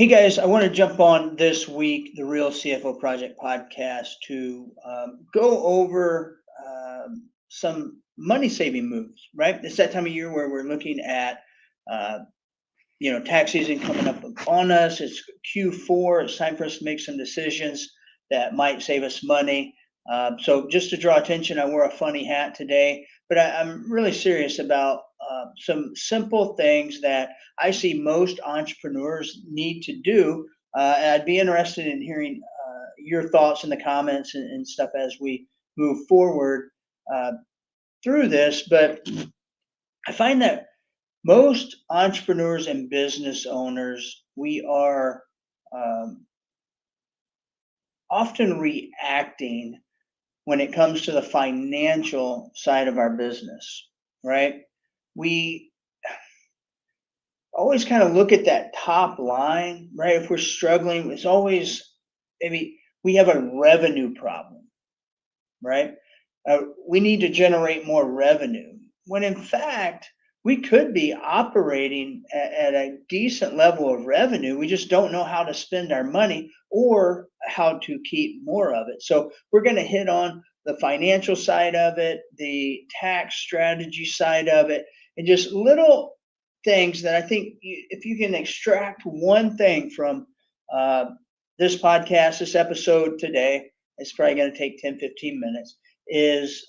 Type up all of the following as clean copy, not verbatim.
Hey guys, I want to jump on this week, the Real CFO Project podcast, to go over some money saving moves, right? It's that time of year where we're looking at, uh, tax season coming up on us. It's Q4. It's time for us to make some decisions that might save us money. So just to draw attention, I wore a funny hat today, but I'm really serious about some simple things that I see most entrepreneurs need to do. And I'd be interested in hearing your thoughts in the comments and stuff as we move forward uh, through this. But I find that most entrepreneurs and business owners, we are um, often reacting when it comes to the financial side of our business, right? We always kind of look at that top line, right? If we're struggling, it's always maybe we have a revenue problem, right? We need to generate more revenue. When in fact, we could be operating at a decent level of revenue. We just don't know how to spend our money or how to keep more of it. So, we're going to hit on the financial side of it, the tax strategy side of it, and just little things that I think if you can extract one thing from uh, this podcast, this episode today, it's probably going to take 10, 15 minutes, is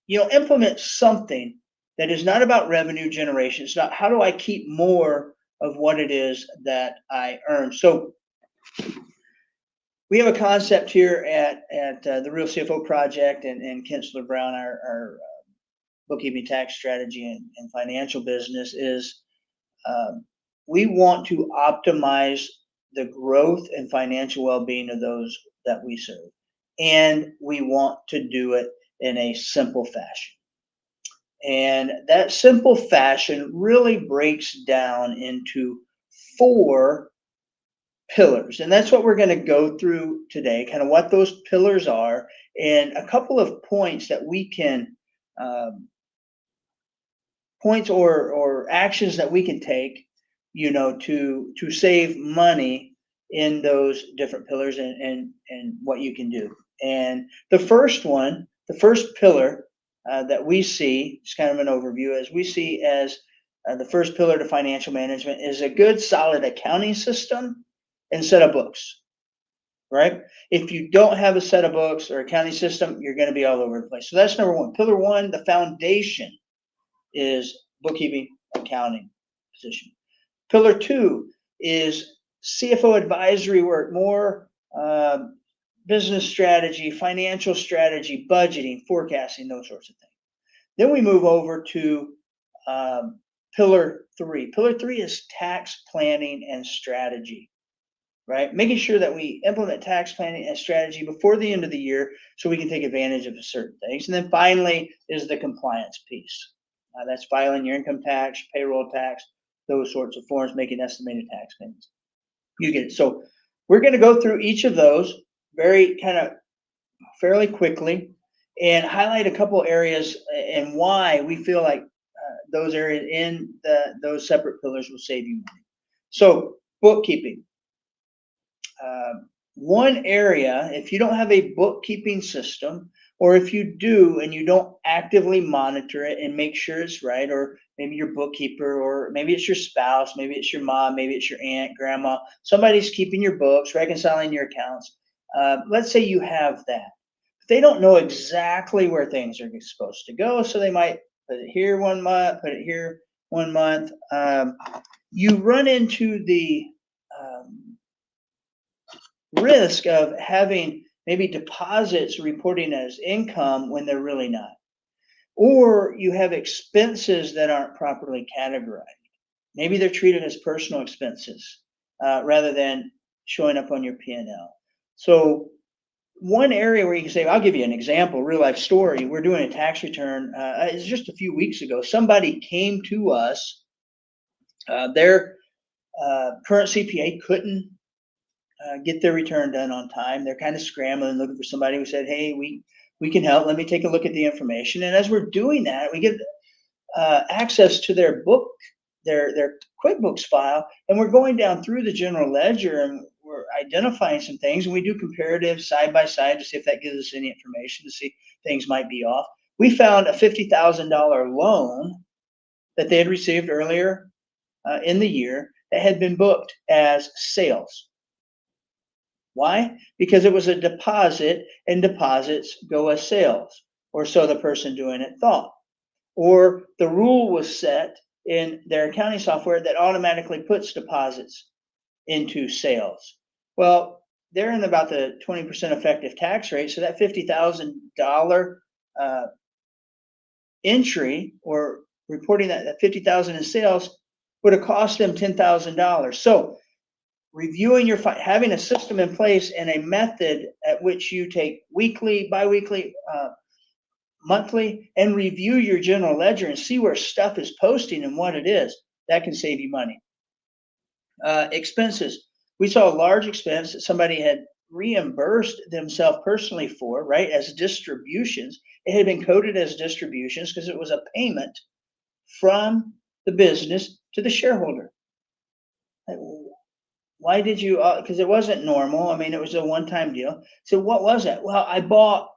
implement something that is not about revenue generation. It's not how do I keep more of what it is that I earn. So we have a concept here at the Real CFO Project and Kinsler Brown, our bookkeeping tax strategy and financial business is we want to optimize the growth and financial well-being of those that we serve, and we want to do it in a simple fashion. And that simple fashion really breaks down into four pillars. And that's what we're going to go through today, kind of what those pillars are, and a couple of points that we can, points or actions that we can take, to save money in those different pillars and what you can do. And the first one, the first pillar that we see, it's kind of an overview, as we see as the first pillar to financial management is a good solid accounting system and set of books, right? If you don't have a set of books or accounting system, you're going to be all over the place. So that's number one. Pillar one, the foundation is bookkeeping, accounting position. Pillar two is CFO advisory work, more business strategy, financial strategy, budgeting, forecasting, those sorts of things. Then we move over to pillar three. Pillar three is tax planning and strategy, right? Making sure that we implement tax planning and strategy before the end of the year so we can take advantage of certain things. And then finally is the compliance piece. That's filing your income tax, payroll tax, those sorts of forms, making estimated tax payments. You get it. So we're going to go through each of those very kind of fairly quickly and highlight a couple areas and why we feel like those areas in those separate pillars will save you money. So bookkeeping. One area, if you don't have a bookkeeping system, or if you do and you don't actively monitor it and make sure it's right, or maybe your bookkeeper, or maybe it's your spouse, maybe it's your mom, maybe it's your aunt, grandma, somebody's keeping your books, reconciling your accounts. Let's say you have that. They don't know exactly where things are supposed to go, so they might put it here 1 month, put it here 1 month. You run into the risk of having maybe deposits reporting as income when they're really not. Or you have expenses that aren't properly categorized. Maybe they're treated as personal expenses rather than showing up on your P&L. So one area where you can say, I'll give you an example, real life story. We're doing a tax return. It's just a few weeks ago. Somebody came to us. Their current CPA couldn't get their return done on time. They're kind of scrambling, looking for somebody who said, "Hey, we can help. Let me take a look at the information." And as we're doing that, we get access to their QuickBooks file, and we're going down through the general ledger and we're identifying some things, and we do comparative side by side to see if that gives us any information to see things might be off. We found a $50,000 loan that they had received earlier in the year that had been booked as sales. Why? Because it was a deposit, and deposits go as sales, or so the person doing it thought. Or the rule was set in their accounting software that automatically puts deposits into sales. Well, they're in about the 20% effective tax rate, so that $50,000 entry, or reporting that 50,000 in sales, would have cost them $10,000. So reviewing having a system in place and a method at which you take weekly, biweekly, monthly, and review your general ledger and see where stuff is posting and what it is, that can save you money. Expenses. We saw a large expense that somebody had reimbursed themselves personally for, right, as distributions. It had been coded as distributions because it was a payment from the business to the shareholder. Why did you? Because it wasn't normal. I mean, it was a one-time deal. So what was that? Well, I bought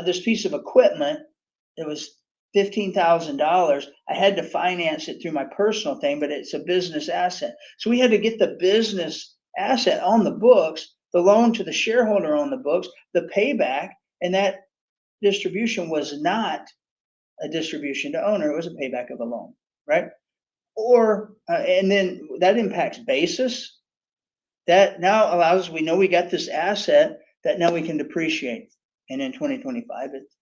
this piece of equipment. It was $15,000. I had to finance it through my personal thing, but it's a business asset. So we had to get the business asset on the books, the loan to the shareholder on the books, the payback, and that distribution was not a distribution to owner. It was a payback of a loan, right? Or and then that impacts basis. That now allows, we know we got this asset that now we can depreciate. And in 2025, it's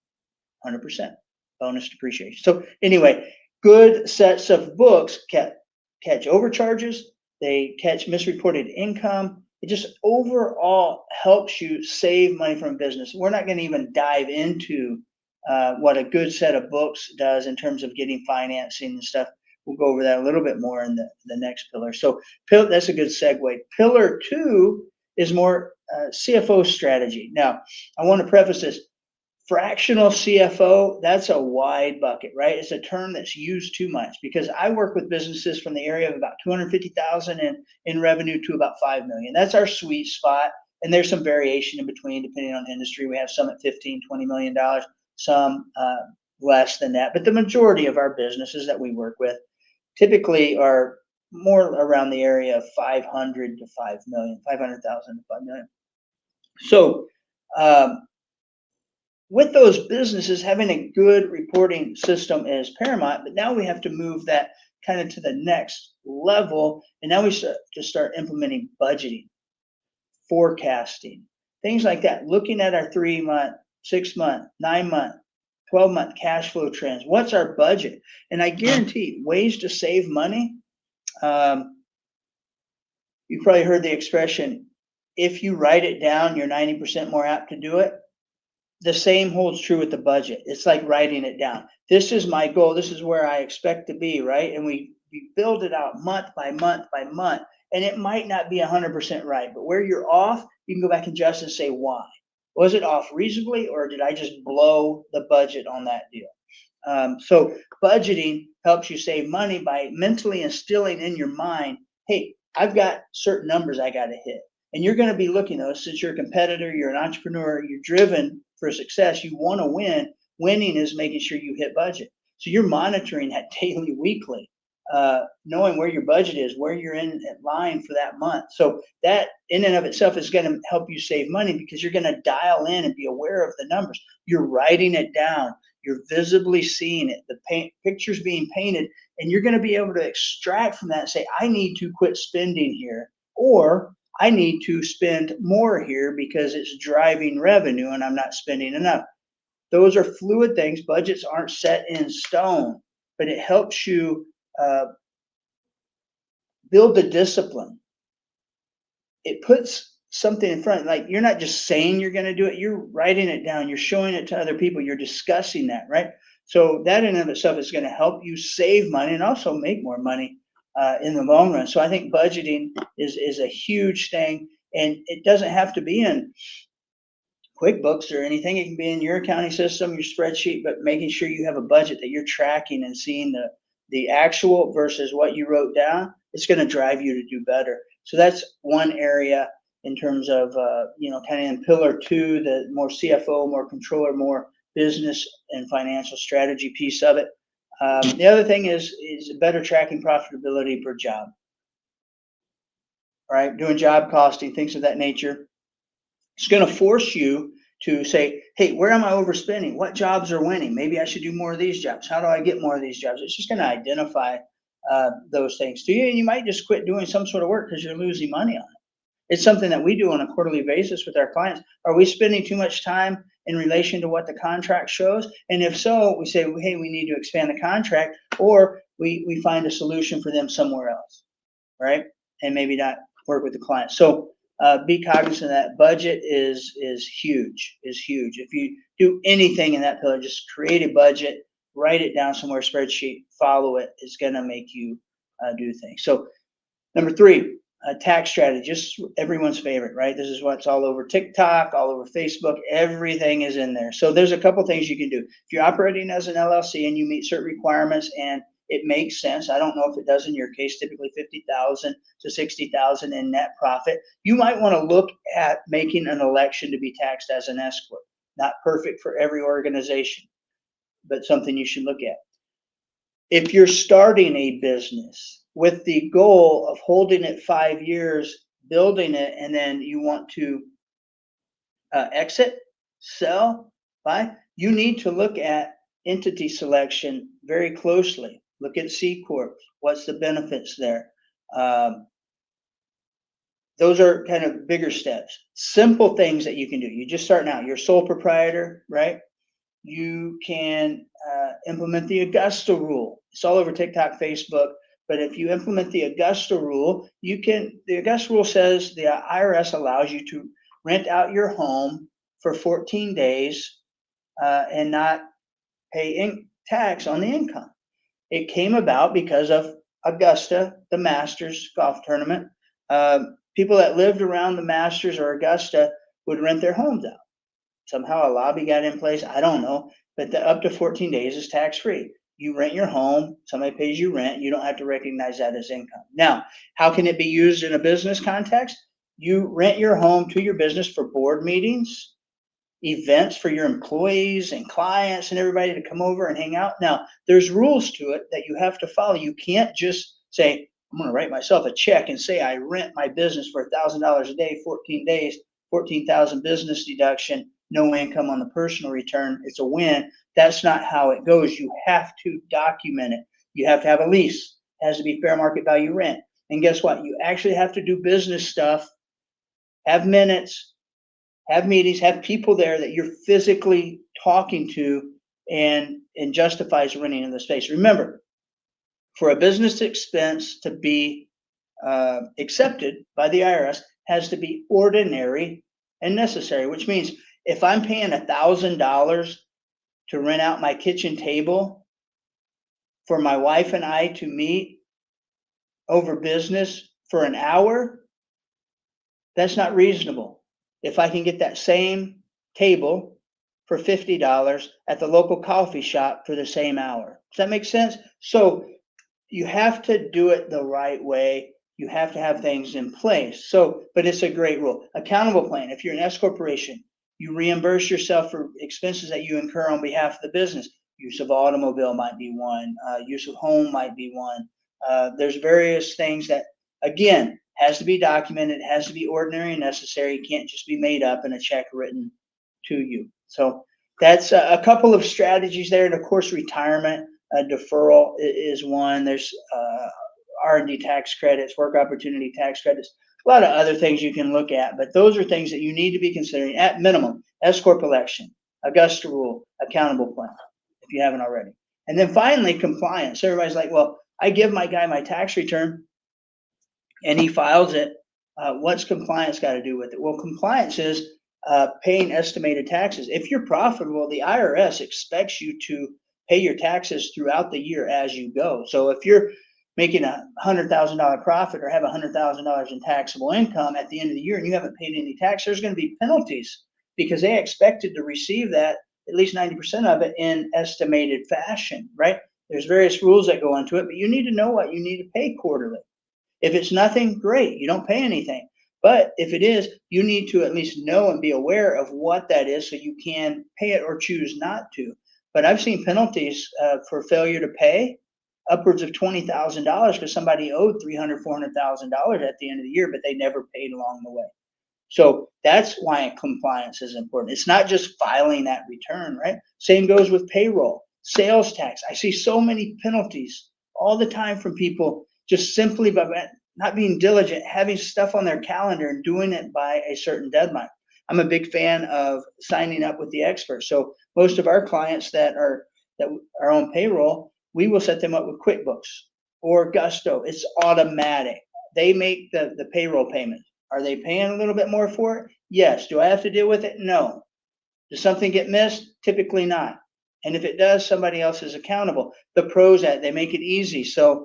100% bonus depreciation. So anyway, good sets of books catch overcharges, they catch misreported income. It just overall helps you save money from business. We're not going to even dive into what a good set of books does in terms of getting financing and stuff. We'll go over that a little bit more in the next pillar. So that's a good segue. Pillar 2 is more CFO strategy. Now, I want to preface this. Fractional CFO, that's a wide bucket, right? It's a term that's used too much because I work with businesses from the area of about 250,000 in revenue to about 5 million. That's our sweet spot. And there's some variation in between depending on industry. We have some at 15, $20 million, some less than that. But the majority of our businesses that we work with typically are more around the area of 500 to 5 million, 500,000 to 5 million. So with those businesses, having a good reporting system is paramount, but now we have to move that kind of to the next level. And now we start implementing budgeting, forecasting, things like that, looking at our 3-month, 6-month, 9-month, 12-month cash flow trends. What's our budget? And I guarantee ways to save money. You've probably heard the expression, if you write it down, you're 90% more apt to do it. The same holds true with the budget. It's like writing it down. This is my goal. This is where I expect to be, right? And we build it out month by month by month. And it might not be 100% right, but where you're off, you can go back and adjust and say why. Was it off reasonably, or did I just blow the budget on that deal? So budgeting helps you save money by mentally instilling in your mind, hey, I've got certain numbers I got to hit. And you're going to be looking at those since you're a competitor, you're an entrepreneur, you're driven for success, you want to win. Winning is making sure you hit budget. So you're monitoring that daily, weekly, knowing where your budget is, where you're in line for that month. So that in and of itself is going to help you save money because you're going to dial in and be aware of the numbers. You're writing it down. You're visibly seeing it. The picture's being painted, and you're going to be able to extract from that and say, I need to quit spending here, or I need to spend more here because it's driving revenue and I'm not spending enough. Those are fluid things. Budgets aren't set in stone, but it helps you build the discipline. It puts something in front, like you're not just saying you're going to do it, you're writing it down, you're showing it to other people, you're discussing that, right? So that in and of itself is going to help you save money and also make more money in the long run. So I think budgeting is a huge thing, and it doesn't have to be in QuickBooks or anything. It can be in your accounting system, your spreadsheet, but making sure you have a budget that you're tracking and seeing the actual versus what you wrote down, it's going to drive you to do better. So that's one area in terms of, kind of in pillar two, the more CFO, more controller, more business and financial strategy piece of it. The other thing is better tracking profitability per job, right? Doing job costing, things of that nature. It's going to force you to say, hey, where am I overspending? What jobs are winning? Maybe I should do more of these jobs. How do I get more of these jobs? It's just going to identify those things to you. And you might just quit doing some sort of work because you're losing money on it. It's something that we do on a quarterly basis with our clients. Are we spending too much time in relation to what the contract shows? And if so, we say, hey, we need to expand the contract, or we find a solution for them somewhere else, right? And maybe not work with the client. So be cognizant of that. Budget is huge, If you do anything in that pillar, just create a budget, write it down somewhere, spreadsheet, follow it. It's going to make you do things. So number three, tax strategy, just everyone's favorite, right? This is what's all over TikTok, all over Facebook. Everything is in there. So there's a couple things you can do. If you're operating as an LLC and you meet certain requirements and it makes sense, I don't know if it does in your case, typically 50,000 to 60,000 in net profit, you might want to look at making an election to be taxed as an S corp. Not perfect for every organization, but something you should look at. If you're starting a business with the goal of holding it 5 years, building it, and then you want to exit, sell, buy, you need to look at entity selection very closely. Look at C Corp. What's the benefits there? Those are kind of bigger steps. Simple things that you can do. You just starting out. You're a sole proprietor, right? You can implement the Augusta rule. It's all over TikTok, Facebook. But if you implement the Augusta rule, the Augusta rule says the IRS allows you to rent out your home for 14 days and not pay tax on the income. It came about because of Augusta, the Masters golf tournament. People that lived around the Masters or Augusta would rent their homes out. Somehow a lobby got in place. I don't know, but up to 14 days is tax free. You rent your home, somebody pays you rent, you don't have to recognize that as income. Now, how can it be used in a business context? You rent your home to your business for board meetings, events for your employees and clients and everybody to come over and hang out. Now, there's rules to it that you have to follow. You can't just say, I'm going to write myself a check and say I rent my business for $1,000 a day, 14 days, 14,000 business deduction, no income on the personal return. It's a win. That's not how it goes. You have to document it. You have to have a lease. It has to be fair market value rent. And guess what? You actually have to do business stuff, have minutes, have meetings, have people there that you're physically talking to and justifies renting in the space. Remember, for a business expense to be accepted by the IRS, has to be ordinary and necessary, which means if I'm paying $1,000 to rent out my kitchen table for my wife and I to meet over business for an hour, that's not reasonable. If I can get that same table for $50 at the local coffee shop for the same hour. Does that make sense? So you have to do it the right way. You have to have things in place. So, but it's a great rule. Accountable plan. If you're an S corporation, you reimburse yourself for expenses that you incur on behalf of the business. Use of automobile might be one. Use of home might be one. There's various things that, again, has to be documented, has to be ordinary and necessary. It can't just be made up and a check written to you. So that's a couple of strategies there. And of course, retirement deferral is one. There's R&D tax credits, work opportunity tax credits, a lot of other things you can look at. But those are things that you need to be considering at minimum. S corp election, Augusta rule, accountable plan, if you haven't already. And then finally, compliance. Everybody's like, well, I give my guy my tax return and he files it. What's compliance got to do with it? Well, compliance is paying estimated taxes. If you're profitable, the IRS expects you to pay your taxes throughout the year as you go. So if you're making $100,000 profit or have $100,000 in taxable income at the end of the year and you haven't paid any tax, there's going to be penalties because they expected to receive that, at least 90% of it, in estimated fashion, right? There's various rules that go into it, but you need to know what you need to pay quarterly. If it's nothing, great, you don't pay anything. But if it is, you need to at least know and be aware of what that is so you can pay it or choose not to. But I've seen penalties for failure to pay upwards of $20,000 because somebody owed $300,000, $400,000 at the end of the year, but they never paid along the way. So that's why compliance is important. It's not just filing that return, right? Same goes with payroll, sales tax. I see so many penalties all the time from people just simply by not being diligent, having stuff on their calendar and doing it by a certain deadline. I'm a big fan of signing up with the experts. So most of our clients that are on payroll, we will set them up with QuickBooks or Gusto. It's automatic. They make the payroll payment. Are they paying a little bit more for it? Yes. Do I have to deal with it? No. Does something get missed? Typically not. And if it does, somebody else is accountable. The pros at it, they make it easy. So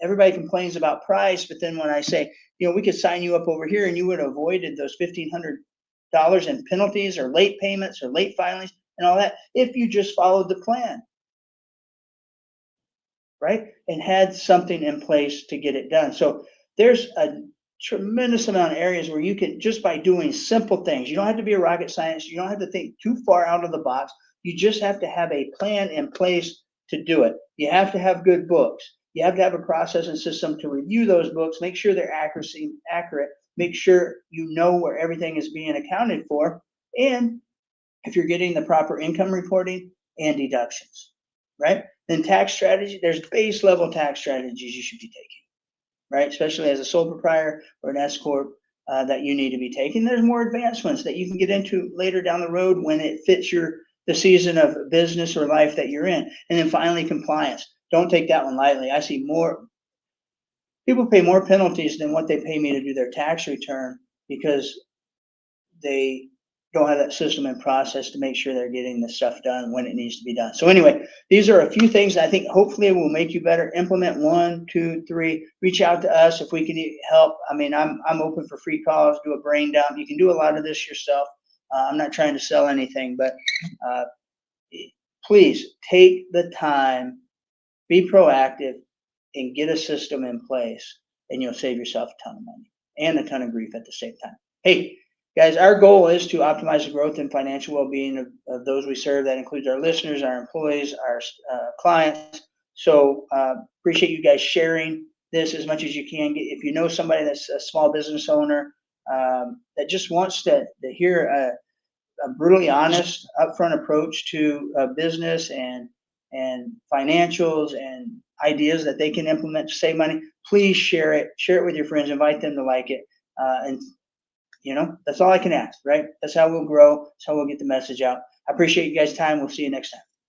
everybody complains about price, but then when I say, we could sign you up over here and you would have avoided those $1,500 in penalties or late payments or late filings and all that if you just followed the plan, right? And had something in place to get it done. So there's a tremendous amount of areas where you can, just by doing simple things, you don't have to be a rocket scientist, you don't have to think too far out of the box. You just have to have a plan in place to do it. You have to have good books. You have to have a process and system to review those books, make sure they're accurate, make sure you know where everything is being accounted for, and if you're getting the proper income reporting and deductions, right? Then tax strategy, there's base level tax strategies you should be taking, right? Especially as a sole proprietor or an S corp that you need to be taking. There's more advanced ones that you can get into later down the road when it fits the season of business or life that you're in. And then finally, compliance. Don't take that one lightly. I see more people pay more penalties than what they pay me to do their tax return because they don't have that system and process to make sure they're getting the stuff done when it needs to be done. So anyway, these are a few things I think hopefully will make you better. Implement 1, 2, 3. Reach out to us if we can help. I mean, I'm open for free calls. Do a brain dump. You can do a lot of this yourself. I'm not trying to sell anything, but please take the time, be proactive, and get a system in place, and you'll save yourself a ton of money and a ton of grief at the same time. Hey, guys, our goal is to optimize the growth and financial well-being of those we serve. That includes our listeners, our employees, our clients. So appreciate you guys sharing this as much as you can. If you know somebody that's a small business owner that just wants to hear a brutally honest, upfront approach to business and financials and ideas that they can implement to save money, please share it. Share it with your friends. Invite them to like it. And that's all I can ask, right? That's how we'll grow. That's how we'll get the message out. I appreciate you guys' time. We'll see you next time.